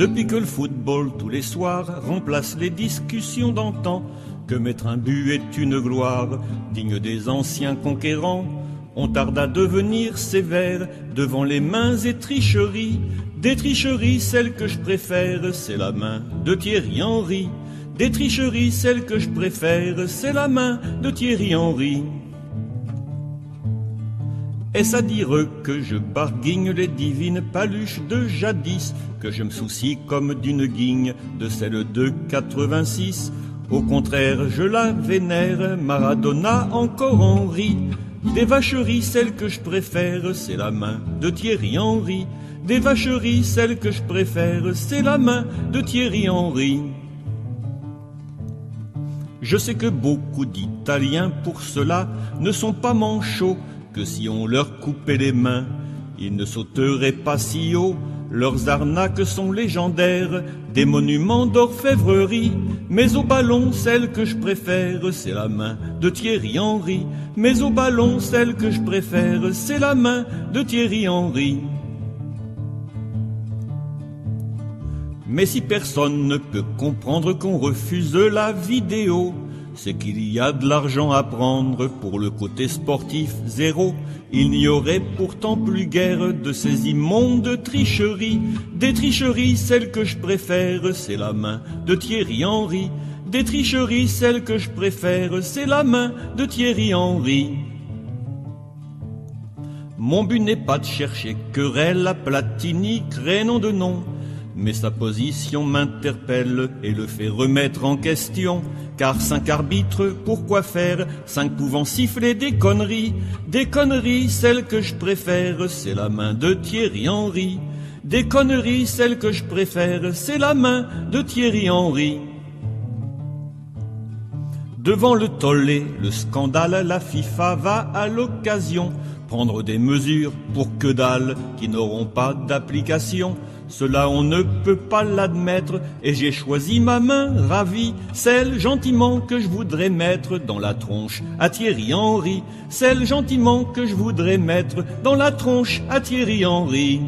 Depuis que le football tous les soirs remplace les discussions d'antan, que mettre un but est une gloire digne des anciens conquérants, on tarde à devenir sévère devant les mains et tricheries. Des tricheries, celle que je préfère, c'est la main de Thierry Henry. Des tricheries, celle que je préfère, c'est la main de Thierry Henry. Est-ce à dire que je barguigne les divines paluches de jadis, que je me soucie comme d'une guigne de celle de 86? Au contraire, je la vénère, Maradona encore Henry. Des vacheries, celle que je préfère, c'est la main de Thierry Henry. Des vacheries, celle que je préfère, c'est la main de Thierry Henry. Je sais que beaucoup d'Italiens, pour cela, ne sont pas manchots, que si on leur coupait les mains, ils ne sauteraient pas si haut. Leurs arnaques sont légendaires, des monuments d'orfèvrerie. Mais au ballon, celle que je préfère, c'est la main de Thierry Henry. Mais au ballon, celle que je préfère, c'est la main de Thierry Henry. Mais si personne ne peut comprendre qu'on refuse la vidéo, c'est qu'il y a de l'argent à prendre pour le côté sportif zéro. Il n'y aurait pourtant plus guère de ces immondes tricheries. Des tricheries, celle que je préfère, c'est la main de Thierry Henry. Des tricheries, celle que je préfère, c'est la main de Thierry Henry. Mon but n'est pas de chercher querelle à Platini, crénom de nom, mais sa position m'interpelle et le fait remettre en question. Car 5 arbitres, pourquoi faire 5 pouvant siffler des conneries? Des conneries, celle que je préfère, c'est la main de Thierry Henry. Des conneries, celle que je préfère, c'est la main de Thierry Henry. Devant le tollé, le scandale, la FIFA va à l'occasion prendre des mesures pour que dalle qui n'auront pas d'application. Cela on ne peut pas l'admettre et j'ai choisi ma main ravie, celle gentiment que je voudrais mettre dans la tronche à Thierry Henry, celle gentiment que je voudrais mettre dans la tronche à Thierry Henry.